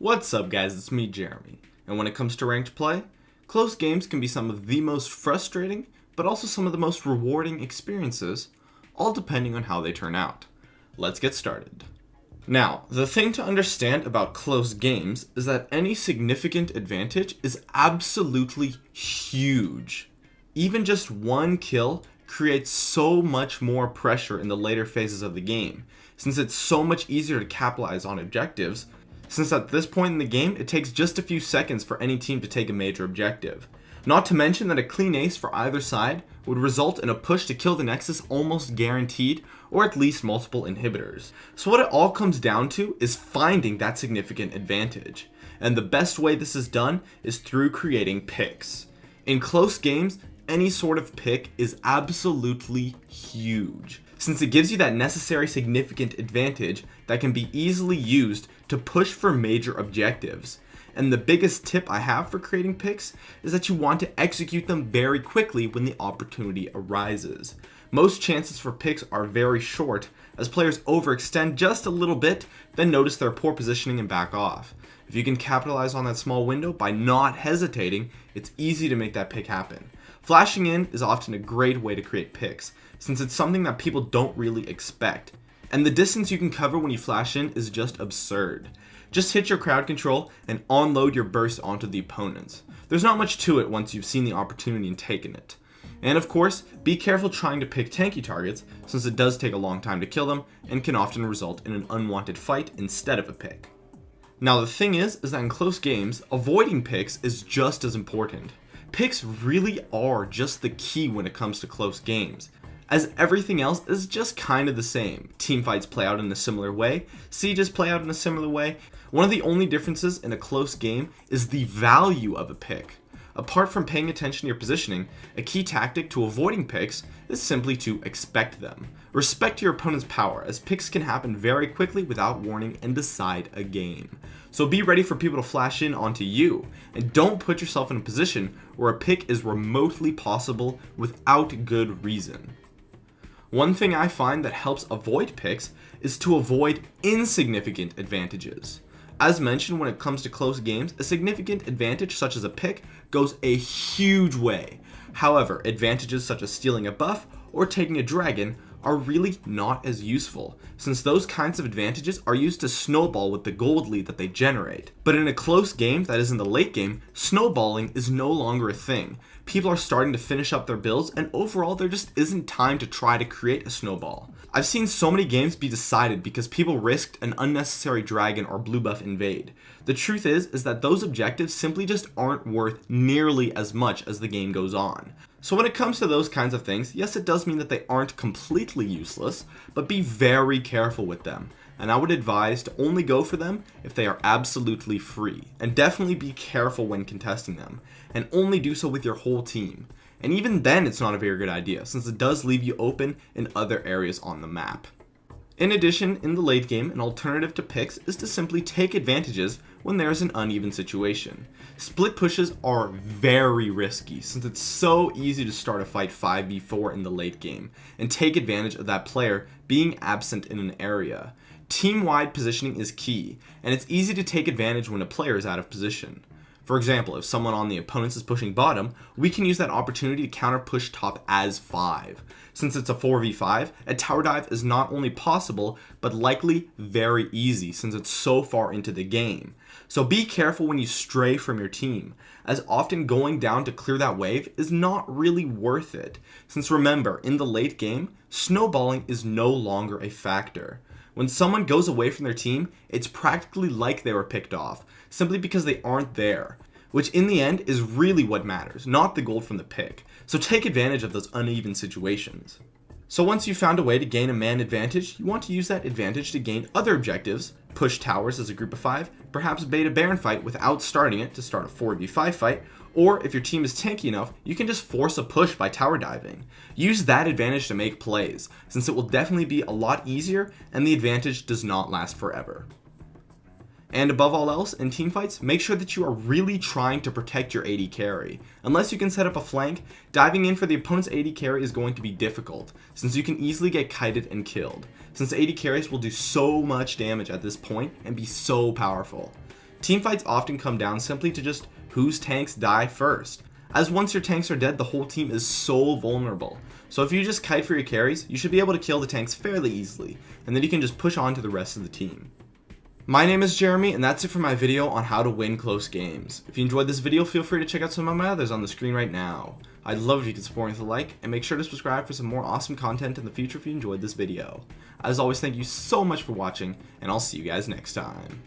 What's up guys, it's me Jeremy, and when it comes to ranked play, close games can be some of the most frustrating, but also some of the most rewarding experiences, all depending on how they turn out. Let's get started. Now, the thing to understand about close games is that any significant advantage is absolutely huge. Even just one kill creates so much more pressure in the later phases of the game, since it's so much easier to capitalize on objectives, since at this point in the game, it takes just a few seconds for any team to take a major objective. Not to mention that a clean ace for either side would result in a push to kill the Nexus almost guaranteed, or at least multiple inhibitors. So what it all comes down to is finding that significant advantage. And the best way this is done is through creating picks. In close games, any sort of pick is absolutely huge, since it gives you that necessary significant advantage that can be easily used to push for major objectives. And the biggest tip I have for creating picks is that you want to execute them very quickly when the opportunity arises. Most chances for picks are very short, as players overextend just a little bit, then notice their poor positioning and back off. If you can capitalize on that small window by not hesitating, it's easy to make that pick happen. Flashing in is often a great way to create picks, since it's something that people don't really expect. And the distance you can cover when you flash in is just absurd. Just hit your crowd control and unload your burst onto the opponents. There's not much to it once you've seen the opportunity and taken it. And of course, be careful trying to pick tanky targets, since it does take a long time to kill them and can often result in an unwanted fight instead of a pick. Now the thing is that in close games, avoiding picks is just as important. Picks really are just the key when it comes to close games, as everything else is just kind of the same. Team fights play out in a similar way, sieges play out in a similar way. One of the only differences in a close game is the value of a pick. Apart from paying attention to your positioning, a key tactic to avoiding picks is simply to expect them. Respect your opponent's power, as picks can happen very quickly without warning and decide a game. So be ready for people to flash in onto you, and don't put yourself in a position where a pick is remotely possible without good reason. One thing I find that helps avoid picks is to avoid insignificant advantages. As mentioned, when it comes to close games, a significant advantage such as a pick goes a huge way. However, advantages such as stealing a buff or taking a dragon are really not as useful, since those kinds of advantages are used to snowball with the gold lead that they generate. But in a close game that is in the late game, snowballing is no longer a thing. People are starting to finish up their builds, and overall there just isn't time to try to create a snowball. I've seen so many games be decided because people risked an unnecessary dragon or blue buff invade. The truth is that those objectives simply just aren't worth nearly as much as the game goes on. So when it comes to those kinds of things, yes, it does mean that they aren't completely useless, but be very careful with them. And I would advise to only go for them if they are absolutely free. And definitely be careful when contesting them, and only do so with your whole team. And even then it's not a very good idea, since it does leave you open in other areas on the map. In addition, in the late game, an alternative to picks is to simply take advantages when there is an uneven situation. Split pushes are very risky, since it's so easy to start a fight 5v4 in the late game and take advantage of that player being absent in an area. Team-wide positioning is key, and it's easy to take advantage when a player is out of position. For example, if someone on the opponents is pushing bottom, we can use that opportunity to counter push top as 5. Since it's a 4v5, a tower dive is not only possible, but likely very easy, since it's so far into the game. So be careful when you stray from your team, as often going down to clear that wave is not really worth it. Since remember, in the late game, snowballing is no longer a factor. When someone goes away from their team, it's practically like they were picked off, simply because they aren't there, which in the end is really what matters, not the gold from the pick. So take advantage of those uneven situations. So once you've found a way to gain a man advantage, you want to use that advantage to gain other objectives, push towers as a group of 5, perhaps bait a Baron fight without starting it to start a 4v5 fight, or if your team is tanky enough, you can just force a push by tower diving. Use that advantage to make plays, since it will definitely be a lot easier and the advantage does not last forever. And above all else, in teamfights, make sure that you are really trying to protect your AD carry. Unless you can set up a flank, diving in for the opponent's AD carry is going to be difficult, since you can easily get kited and killed, since AD carries will do so much damage at this point and be so powerful. Teamfights often come down simply to just whose tanks die first, as once your tanks are dead, the whole team is so vulnerable. So if you just kite for your carries, you should be able to kill the tanks fairly easily, and then you can just push on to the rest of the team. My name is Jeremy, and that's it for my video on how to win close games. If you enjoyed this video, feel free to check out some of my others on the screen right now. I'd love if you could support me with a like, and make sure to subscribe for some more awesome content in the future if you enjoyed this video. As always, thank you so much for watching, and I'll see you guys next time.